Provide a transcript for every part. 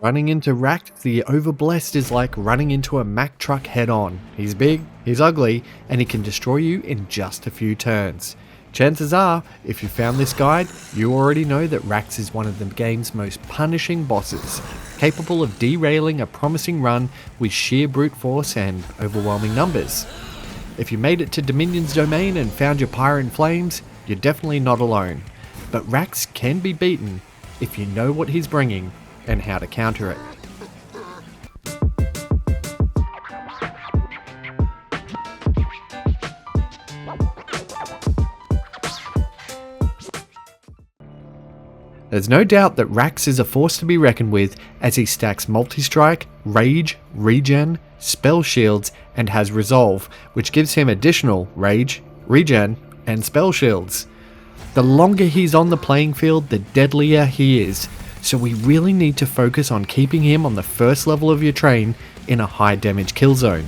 Running into Rax the Overblessed is like running into a Mack Truck head-on. He's big, he's ugly, and he can destroy you in just a few turns. Chances are, if you found this guide, you already know that Rax is one of the game's most punishing bosses, capable of derailing a promising run with sheer brute force and overwhelming numbers. If you made it to Dominion's domain and found your Pyre in flames, you're definitely not alone. But Rax can be beaten if you know what he's bringing and how to counter it. There's no doubt that Rax is a force to be reckoned with as he stacks multi-strike, rage, regen, spell shields, and has resolve, which gives him additional rage, regen, and spell shields. The longer he's on the playing field, the deadlier he is, so we really need to focus on keeping him on the first level of your train in a high damage kill zone.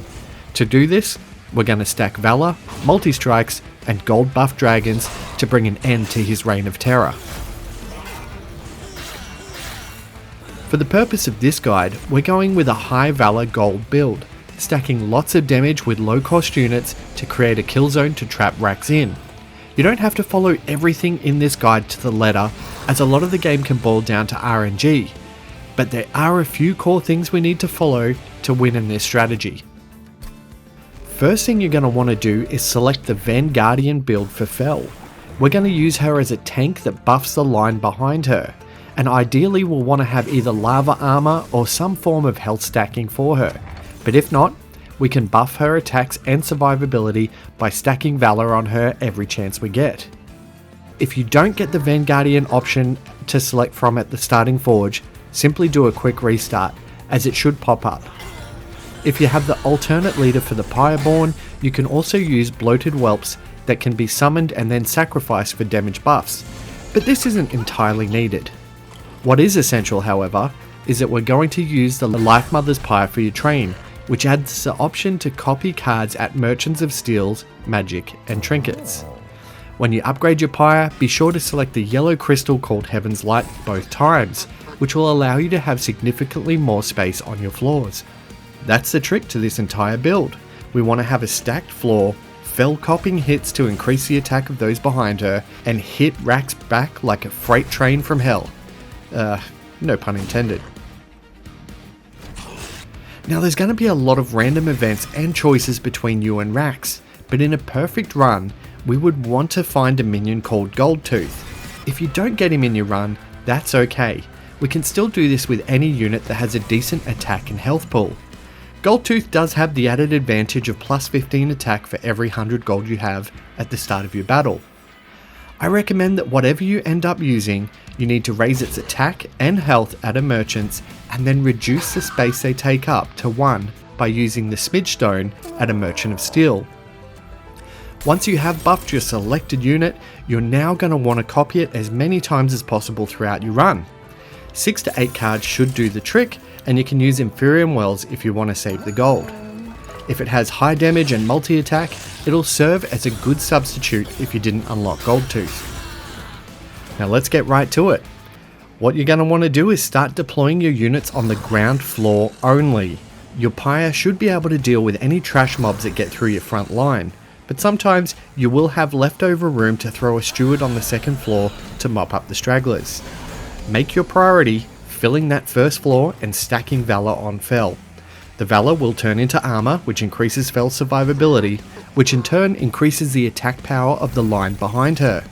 To do this, we're going to stack Valor, multi-strikes, and gold buff dragons to bring an end to his reign of terror. For the purpose of this guide, we're going with a high Valor gold build, stacking lots of damage with low cost units to create a kill zone to trap Rax in. You don't have to follow everything in this guide to the letter, as a lot of the game can boil down to RNG, but there are a few core things we need to follow to win in this strategy. First thing you're going to want to do is select the Vanguardian build for Fel. We're going to use her as a tank that buffs the line behind her, and ideally we'll want to have either lava armor or some form of health stacking for her, but if not, we can buff her attacks and survivability by stacking Valor on her every chance we get. If you don't get the Vanguardian option to select from at the starting forge, simply do a quick restart, as it should pop up. If you have the alternate leader for the Pyreborn, you can also use bloated whelps that can be summoned and then sacrificed for damage buffs, but this isn't entirely needed. What is essential, however, is that we're going to use the Life Mother's Pyre for your train, which adds the option to copy cards at Merchants of Steels, Magic, and Trinkets. When you upgrade your Pyre, be sure to select the yellow crystal called Heaven's Light both times, which will allow you to have significantly more space on your floors. That's the trick to this entire build. We want to have a stacked floor, Fel copying hits to increase the attack of those behind her, and hit Rax back like a freight train from hell. No pun intended. Now there's going to be a lot of random events and choices between you and Rax, but in a perfect run, we would want to find a minion called Goldtooth. If you don't get him in your run, that's okay. We can still do this with any unit that has a decent attack and health pool. Goldtooth does have the added advantage of plus 15 attack for every 100 gold you have at the start of your battle. I recommend that whatever you end up using, you need to raise its attack and health at a merchant's and then reduce the space they take up to 1 by using the Smidge Stone at a Merchant of Steel. Once you have buffed your selected unit, you're now going to want to copy it as many times as possible throughout your run. 6 to 8 cards should do the trick, and you can use Inferium Wells if you want to save the gold. If it has high damage and multi-attack, it'll serve as a good substitute if you didn't unlock Goldtooth. Now let's get right to it. What you're going to want to do is start deploying your units on the ground floor only. Your Pyre should be able to deal with any trash mobs that get through your front line, but sometimes you will have leftover room to throw a steward on the second floor to mop up the stragglers. Make your priority filling that first floor and stacking Valor on Fel. The Valor will turn into armor, which increases Fel's survivability, which in turn increases the attack power of the line behind her.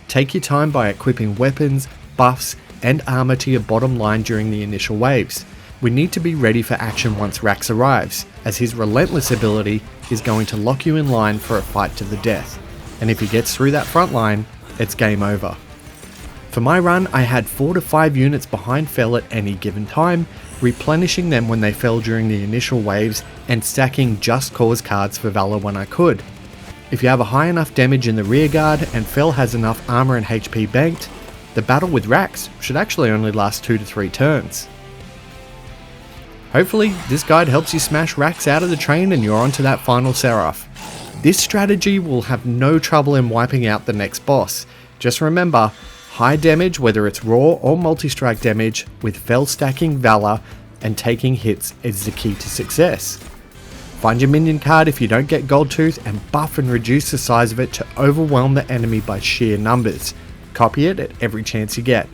Take your time by equipping weapons, buffs, and armor to your bottom line during the initial waves. We need to be ready for action once Rax arrives, as his relentless ability is going to lock you in line for a fight to the death, and if he gets through that front line, it's game over. For my run, I had 4 to 5 units behind Fel at any given time, replenishing them when they fell during the initial waves and stacking Just Cause cards for Valor when I could. If you have a high enough damage in the rear guard and Fel has enough armor and HP banked, the battle with Rax should actually only last 2 to 3 turns. Hopefully, this guide helps you smash Rax out of the train and you're onto that final Seraph. This strategy will have no trouble in wiping out the next boss. Just remember, High damage, whether it's raw or multi-strike damage, with fell stacking Valor and taking hits is the key to success. Find your minion card if you don't get Gold Tooth and buff and reduce the size of it to overwhelm the enemy by sheer numbers. Copy it at every chance you get.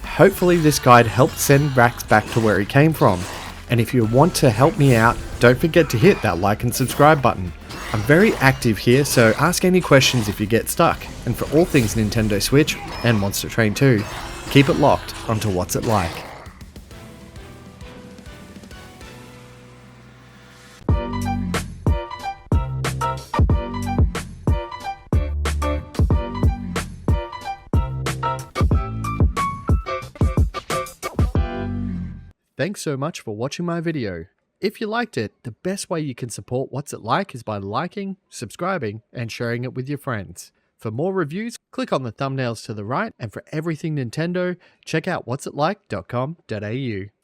Hopefully this guide helped send Raxx back to where he came from, and if you want to help me out, don't forget to hit that like and subscribe button. I'm very active here, so ask any questions if you get stuck, and for all things Nintendo Switch and Monster Train 2, keep it locked onto What's It Like. Thanks so much for watching my video. If you liked it, the best way you can support What's It Like is by liking, subscribing, and sharing it with your friends. For more reviews, click on the thumbnails to the right, and for everything Nintendo, check out whatsitlike.com.au.